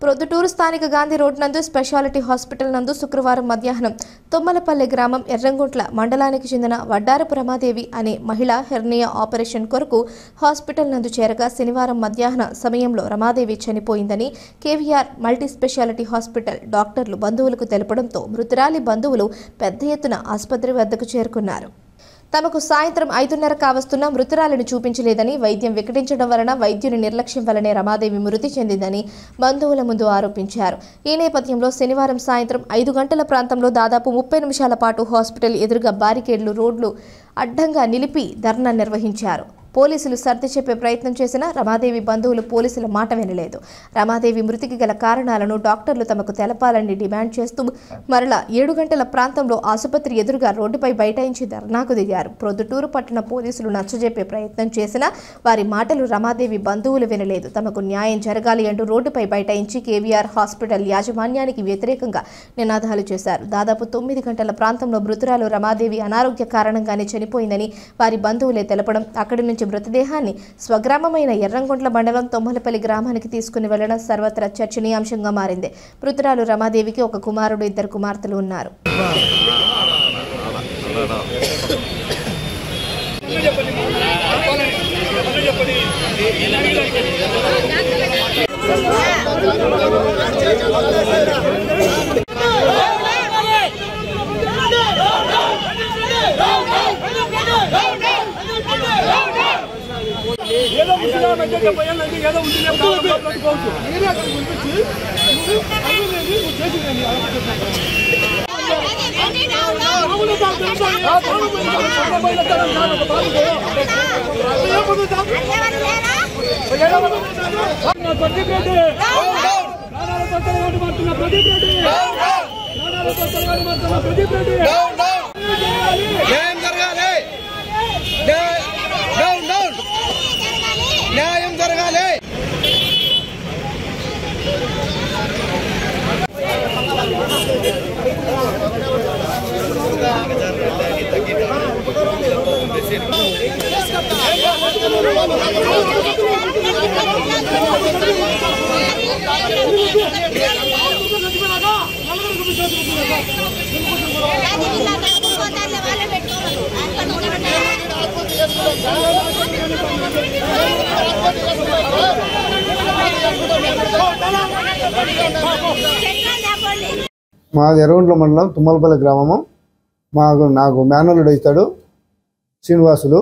ప్రొద్దుటూరు స్థానిక గాంధీ రోడ్ నందు speciality hospital నందు శుక్రవారం మధ్యాహ్నం తొమ్మలపల్లి గ్రామం ఎర్రంగుంట్ల మండలానికి చెందిన వడ్డారపు రమాదేవి అనే మహిళ హెర్నియా ఆపరేషన్ కొరకు హాస్పిటల్ నందు చేరగా శనివారం మధ్యాహ్న సమయంలో రమాదేవి చనిపోయిందని కేవీఆర్ మల్టీ స్పెషాలిటీ హాస్పిటల్ డాక్టర్లు బంధువులకు తెలపడంతో మృతురాలి బంధువులు పెద్ద ఎత్తున ఆసుపత్రి వద్దకు చేరుకున్నారు. తమకు సాయంత్రం 5:30 కావస్తున్న మృతురాలను చూపించలేదని, వైద్యం వికటించడం వలన వైద్యుని నిర్లక్ష్యం వల్లనే రమాదేవి మృతి చెందిందని బంధువుల ముందు ఆరోపించారు. ఈ నేపథ్యంలో శనివారం సాయంత్రం 5 గంటల ప్రాంతంలో దాదాపు 30 నిమిషాల పాటు హాస్పిటల్ ఎదురుగా బారికేడ్లు రోడ్లు అడ్డంగా నిలిపి ధర్నా నిర్వహించారు. పోలీసులు సర్ది చెప్పే ప్రయత్నం చేసినా రమాదేవి బంధువులు పోలీసుల మాట వినలేదు. రమాదేవి మృతికి గల కారణాలను డాక్టర్లు తమకు తెలపాలని డిమాండ్ చేస్తూ మరలా 7 గంటల ప్రాంతంలో ఆసుపత్రి ఎదురుగా రోడ్డుపై బైఠాయించి ధర్నాకు దిగారు. ప్రొద్దుటూరు పట్టణ పోలీసులు నచ్చజెప్పే ప్రయత్నం చేసినా వారి మాటలు రమాదేవి బంధువులు వినలేదు. తమకు న్యాయం జరగాలి అంటూ రోడ్డుపై బైఠాయించి కేవీఆర్ హాస్పిటల్ యాజమాన్యానికి వ్యతిరేకంగా నినాదాలు చేశారు. దాదాపు 9 గంటల ప్రాంతంలో మృతురాలు రమాదేవి అనారోగ్య కారణంగానే చనిపోయిందని వారి బంధువులే తెలపడం, అక్కడి నుంచి మృతదేహాన్ని స్వగ్రామమైన ఎర్రంగుంట్ల మండలం తొమ్మలపల్లి గ్రామానికి తీసుకుని వెళ్లడం సర్వత్రా చర్చనీయాంశంగా మారింది. మృతురాలు రమాదేవికి ఒక కుమారుడు, 2 కుమార్తెలు ఉన్నారు. మాది ఎర్రగుంట్ల మండలం తుమ్మలపల్లి గ్రామము. నాకు మేనల్లుడు ఇస్తాడు శ్రీనివాసులు,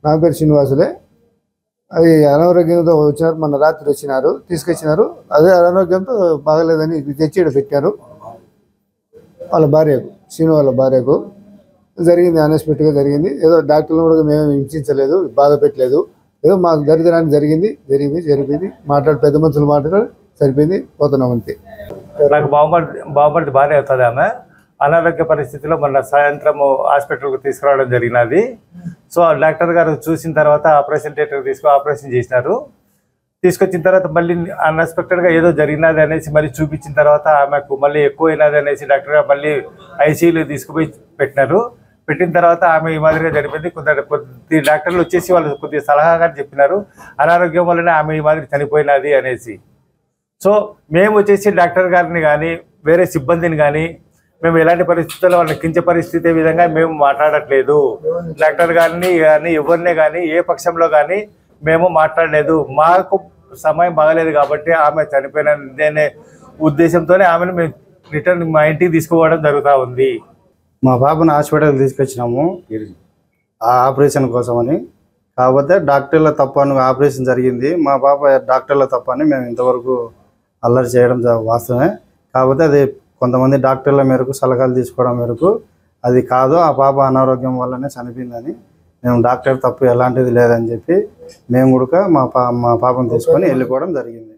నా పేరు శ్రీనివాసులే. అది అనారోగ్యంతో వచ్చినారు, మొన్న రాత్రి వచ్చినారు, తీసుకొచ్చినారు. అదే అనారోగ్యంతో బాగలేదని తెచ్చి పెట్టారు. వాళ్ళ భార్యకు, శ్రీను వాళ్ళ భార్యకు జరిగింది, అన్ఎక్స్పెక్టెడ్గా జరిగింది. ఏదో డాక్టర్లు కూడా మేము హింసించలేదు, బాధ పెట్టలేదు. ఏదో మాకు దరిద్రానికి జరిగింది. పెద్ద మనుషులు మాట్లాడి సరిపోయింది, పోతున్నాం అంతే. నాకు బాగుపడి భార్య అవుతుంది. ఆమె అనారోగ్య పరిస్థితిలో మొన్న సాయంత్రం హాస్పిటల్కి తీసుకురావడం జరిగినది. సో డాక్టర్ గారు చూసిన తర్వాత ఆపరేషన్ థియేటర్కి ఆపరేషన్ చేసినారు. తీసుకొచ్చిన తర్వాత మళ్ళీ అన్ఎక్స్పెక్టెడ్గా ఏదో జరిగినది అనేసి మళ్ళీ చూపించిన తర్వాత ఆమెకు మళ్ళీ ఎక్కువ అయినది అనేసి డాక్టర్ గారు మళ్ళీ ఐసీయూలో తీసుకుపోయి పెట్టిన తర్వాత ఆమె ఈ మాదిరిగా జరిపింది. కొద్ది డాక్టర్లు వచ్చేసి వాళ్ళు కొద్దిగా సలహాగా చెప్పినారు, అనారోగ్యం వల్లనే ఆమె ఈ మాదిరి చనిపోయినది అనేసి. సో మేము వచ్చేసి డాక్టర్ గారిని కానీ వేరే సిబ్బందిని కానీ మేము ఎలాంటి పరిస్థితుల్లో వాళ్ళని కించపరిస్థితి విధంగా మేము మాట్లాడట్లేదు. డాక్టర్ గారిని కానీ ఎవరిని కానీ ఏ పక్షంలో కానీ మేము మాట్లాడలేదు. మాకు సమయం బాగలేదు కాబట్టి ఆమె చనిపోయిననే ఉద్దేశంతోనే ఆమెను మేము రిటర్న్ మా ఇంటికి తీసుకుపోవడం జరుగుతూ ఉంది. మా పాపను హాస్పిటల్కి తీసుకొచ్చినాము ఆ ఆపరేషన్ కోసమని. కాకపోతే డాక్టర్ల తప్పని ఆపరేషన్ జరిగింది. మా పాప డాక్టర్ల తప్పని మేము ఇంతవరకు అల్లరి చేయడం వాస్తవమే. కాకపోతే అది కొంతమంది డాక్టర్ల మేరకు సలహాలు తీసుకోవడం మేరకు అది కాదు, ఆ పాప అనారోగ్యం వల్లనే చనిపోయిందని, మేము డాక్టర్ తప్పు ఎలాంటిది లేదని చెప్పి మేము కూడా మా పాపను తీసుకొని వెళ్ళిపోవడం జరిగింది.